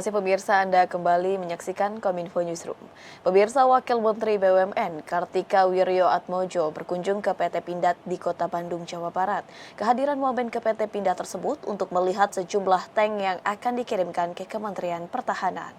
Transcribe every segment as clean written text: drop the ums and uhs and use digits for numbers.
kasih pemirsa, Anda kembali menyaksikan Kominfo Newsroom. Pemirsa, Wakil Menteri BUMN Kartika Wirjoatmojo berkunjung ke PT Pindad di Kota Bandung, Jawa Barat. Kehadiran Wamen ke PT Pindad tersebut untuk melihat sejumlah tank yang akan dikirimkan ke Kementerian Pertahanan.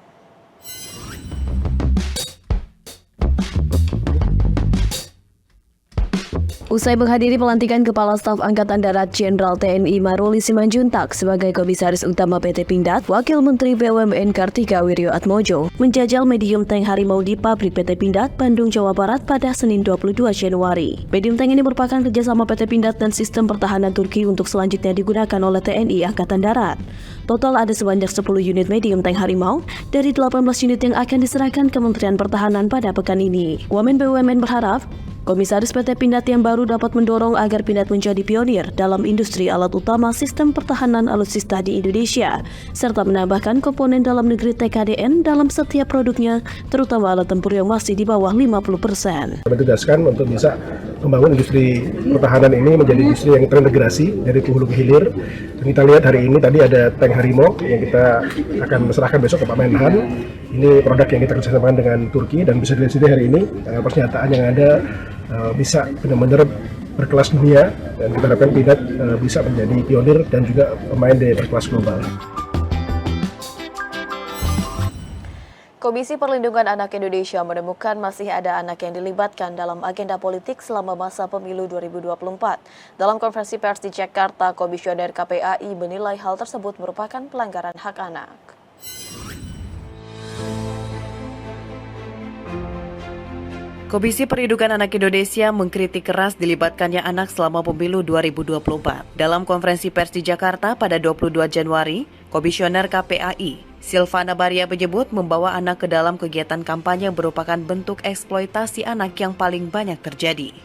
Usai menghadiri pelantikan Kepala Staf Angkatan Darat Jenderal TNI Maruli Simanjuntak sebagai Komisaris Utama PT Pindad, Wakil Menteri BUMN Kartika Wirjoatmojo menjajal medium tank Harimau di pabrik PT Pindad, Bandung, Jawa Barat pada Senin 22 Januari. Medium tank ini merupakan kerjasama PT Pindad dan sistem pertahanan Turki untuk selanjutnya digunakan oleh TNI Angkatan Darat. Total ada sebanyak 10 unit medium tank Harimau dari 18 unit yang akan diserahkan Kementerian Pertahanan pada pekan ini. Wamen BUMN berharap Komisaris PT Pindad yang baru dapat mendorong agar Pindad menjadi pionir dalam industri alat utama sistem pertahanan alutsista di Indonesia, serta menambahkan komponen dalam negeri TKDN dalam setiap produknya, terutama alat tempur yang masih di bawah 50%. Kami tugaskan untuk bisa membangun industri pertahanan ini menjadi industri yang terintegrasi dari hulu ke hilir. Dan kita lihat hari ini tadi ada tank Harimau yang kita akan serahkan besok ke Pak Menhan. Ini produk yang kita kerjasamakan dengan Turki dan bisa dilihat sendiri hari ini pernyataan yang ada bisa benar-benar berkelas dunia, dan kita harapkan Pindad bisa menjadi pionir dan juga pemain di berkelas global. Komisi Perlindungan Anak Indonesia menemukan masih ada anak yang dilibatkan dalam agenda politik selama masa pemilu 2024. Dalam konferensi pers di Jakarta, Komisioner KPAI menilai hal tersebut merupakan pelanggaran hak anak. Komisi Perlindungan Anak Indonesia mengkritik keras dilibatkannya anak selama pemilu 2024. Dalam konferensi pers di Jakarta pada 22 Januari, Komisioner KPAI, Silvana Baria menyebut membawa anak ke dalam kegiatan kampanye merupakan bentuk eksploitasi anak yang paling banyak terjadi.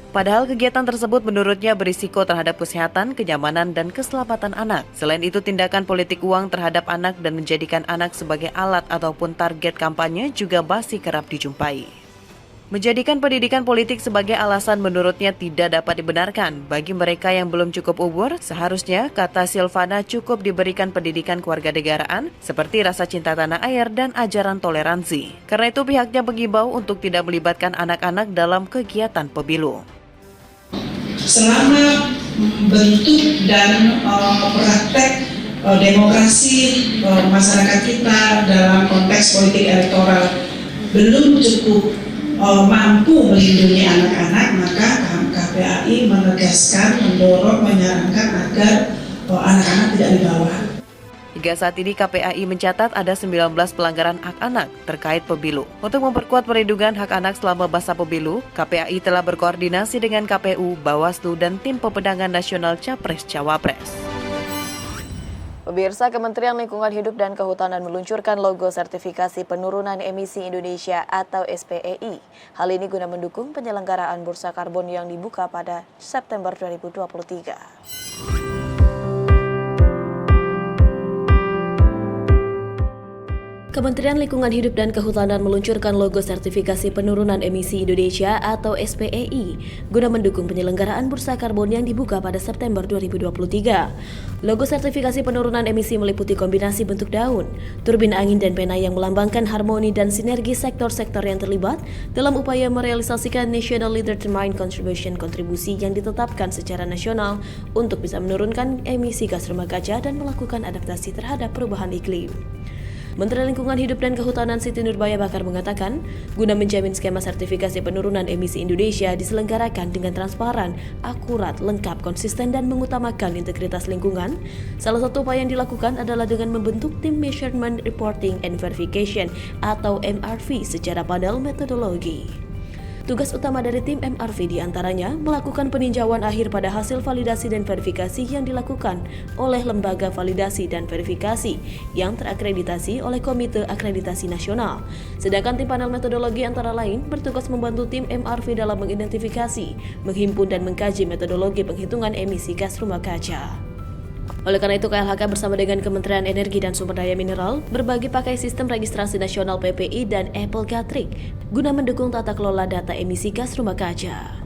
Padahal kegiatan tersebut menurutnya berisiko terhadap kesehatan, kenyamanan, dan keselamatan anak. Selain itu, tindakan politik uang terhadap anak dan menjadikan anak sebagai alat ataupun target kampanye juga masih kerap dijumpai. Menjadikan pendidikan politik sebagai alasan menurutnya tidak dapat dibenarkan. Bagi mereka yang belum cukup umur, seharusnya, kata Silvana, cukup diberikan pendidikan kewarganegaraan seperti rasa cinta tanah air dan ajaran toleransi. Karena itu pihaknya mengimbau untuk tidak melibatkan anak-anak dalam kegiatan pemilu. Selama bentuk dan praktek demokrasi masyarakat kita dalam konteks politik elektoral belum cukup mampu melindungi anak-anak, maka KPAI menegaskan, mendorong, menyarankan agar anak-anak tidak dibawa. Hingga saat ini KPAI mencatat ada 19 pelanggaran hak anak terkait pemilu. Untuk memperkuat perlindungan hak anak selama masa pemilu, KPAI telah berkoordinasi dengan KPU, Bawaslu, dan Tim Pemenangan Nasional Capres-Cawapres. Pemirsa, Kementerian Lingkungan Hidup dan Kehutanan meluncurkan logo sertifikasi penurunan emisi Indonesia atau SPEI. Hal ini guna mendukung penyelenggaraan bursa karbon yang dibuka pada September 2023. Kementerian Lingkungan Hidup dan Kehutanan meluncurkan logo sertifikasi penurunan emisi Indonesia atau SPEI guna mendukung penyelenggaraan bursa karbon yang dibuka pada September 2023. Logo sertifikasi penurunan emisi meliputi kombinasi bentuk daun, turbin angin dan pena yang melambangkan harmoni dan sinergi sektor-sektor yang terlibat dalam upaya merealisasikan National Determined Contribution kontribusi yang ditetapkan secara nasional untuk bisa menurunkan emisi gas rumah kaca dan melakukan adaptasi terhadap perubahan iklim. Menteri Lingkungan Hidup dan Kehutanan Siti Nurbaya Bakar mengatakan, guna menjamin skema sertifikasi penurunan emisi Indonesia diselenggarakan dengan transparan, akurat, lengkap, konsisten, dan mengutamakan integritas lingkungan, salah satu upaya yang dilakukan adalah dengan membentuk Tim Measurement Reporting and Verification atau MRV secara panel metodologi. Tugas utama dari tim MRV diantaranya melakukan peninjauan akhir pada hasil validasi dan verifikasi yang dilakukan oleh lembaga validasi dan verifikasi yang terakreditasi oleh Komite Akreditasi Nasional. Sedangkan tim panel metodologi antara lain bertugas membantu tim MRV dalam mengidentifikasi, menghimpun dan mengkaji metodologi penghitungan emisi gas rumah kaca. Oleh karena itu, KLHK bersama dengan Kementerian Energi dan Sumber Daya Mineral berbagi pakai sistem registrasi nasional PPI dan Apple Gatrik guna mendukung tata kelola data emisi gas rumah kaca.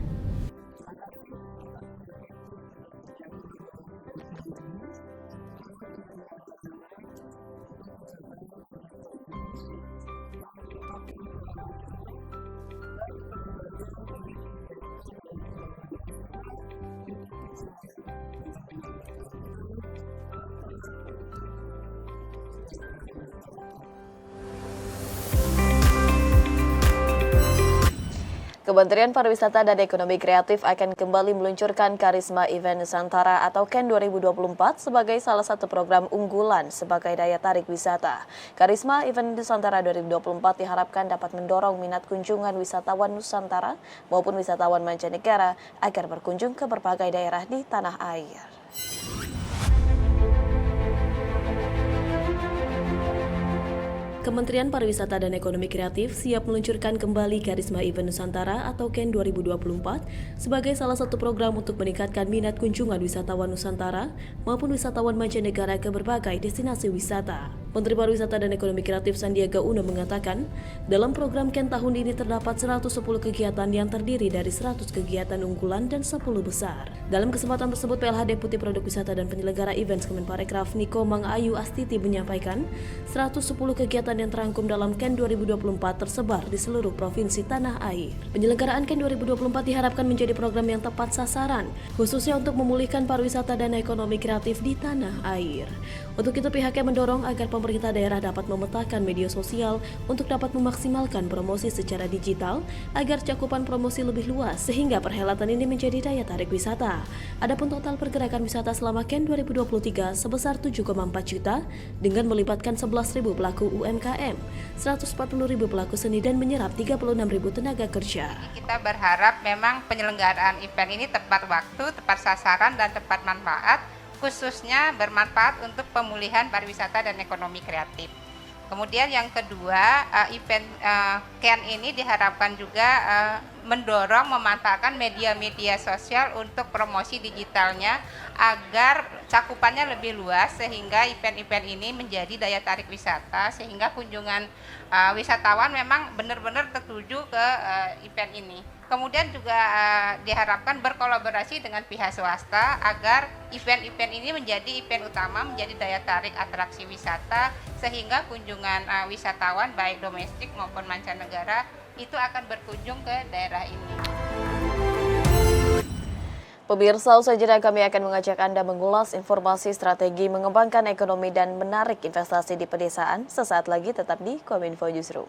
Kementerian Pariwisata dan Ekonomi Kreatif akan kembali meluncurkan Karisma Event Nusantara atau KEN 2024 sebagai salah satu program unggulan sebagai daya tarik wisata. Karisma Event Nusantara 2024 diharapkan dapat mendorong minat kunjungan wisatawan Nusantara maupun wisatawan mancanegara agar berkunjung ke berbagai daerah di tanah air. Kementerian Pariwisata dan Ekonomi Kreatif siap meluncurkan kembali Karisma Event Nusantara atau KEN 2024 sebagai salah satu program untuk meningkatkan minat kunjungan wisatawan Nusantara maupun wisatawan mancanegara ke berbagai destinasi wisata. Menteri Pariwisata dan Ekonomi Kreatif Sandiaga Uno mengatakan, dalam program KEN tahun ini terdapat 110 kegiatan yang terdiri dari 100 kegiatan unggulan dan 10 besar. Dalam kesempatan tersebut, PLH Deputi Produk Wisata dan Penyelenggara Events Kemenparekraf Niko Mang Ayu Astiti menyampaikan, 110 kegiatan yang terangkum dalam KEN 2024 tersebar di seluruh provinsi tanah air. Penyelenggaraan KEN 2024 diharapkan menjadi program yang tepat sasaran, khususnya untuk memulihkan pariwisata dan ekonomi kreatif di tanah air. Untuk itu pihaknya mendorong agar pemerintah daerah dapat memetakan media sosial untuk dapat memaksimalkan promosi secara digital agar cakupan promosi lebih luas sehingga perhelatan ini menjadi daya tarik wisata. Adapun total pergerakan wisata selama KEN 2023 sebesar 7,4 juta dengan melibatkan 11.000 pelaku UMKM, 140.000 pelaku seni dan menyerap 36.000 tenaga kerja. Kita berharap memang penyelenggaraan event ini tepat waktu, tepat sasaran dan tepat manfaat, khususnya bermanfaat untuk pemulihan pariwisata dan ekonomi kreatif. Kemudian yang kedua, event KEN ini diharapkan juga mendorong memanfaatkan media-media sosial untuk promosi digitalnya agar cakupannya lebih luas sehingga event-event ini menjadi daya tarik wisata sehingga kunjungan wisatawan memang benar-benar tertuju ke event ini. Kemudian juga diharapkan berkolaborasi dengan pihak swasta agar event-event ini menjadi event utama, menjadi daya tarik atraksi wisata sehingga kunjungan wisatawan baik domestik maupun mancanegara itu akan berkunjung ke daerah ini. Pemirsa, usai jeda kami akan mengajak Anda mengulas informasi strategi mengembangkan ekonomi dan menarik investasi di pedesaan. Sesaat lagi tetap di Kominfo Newsroom.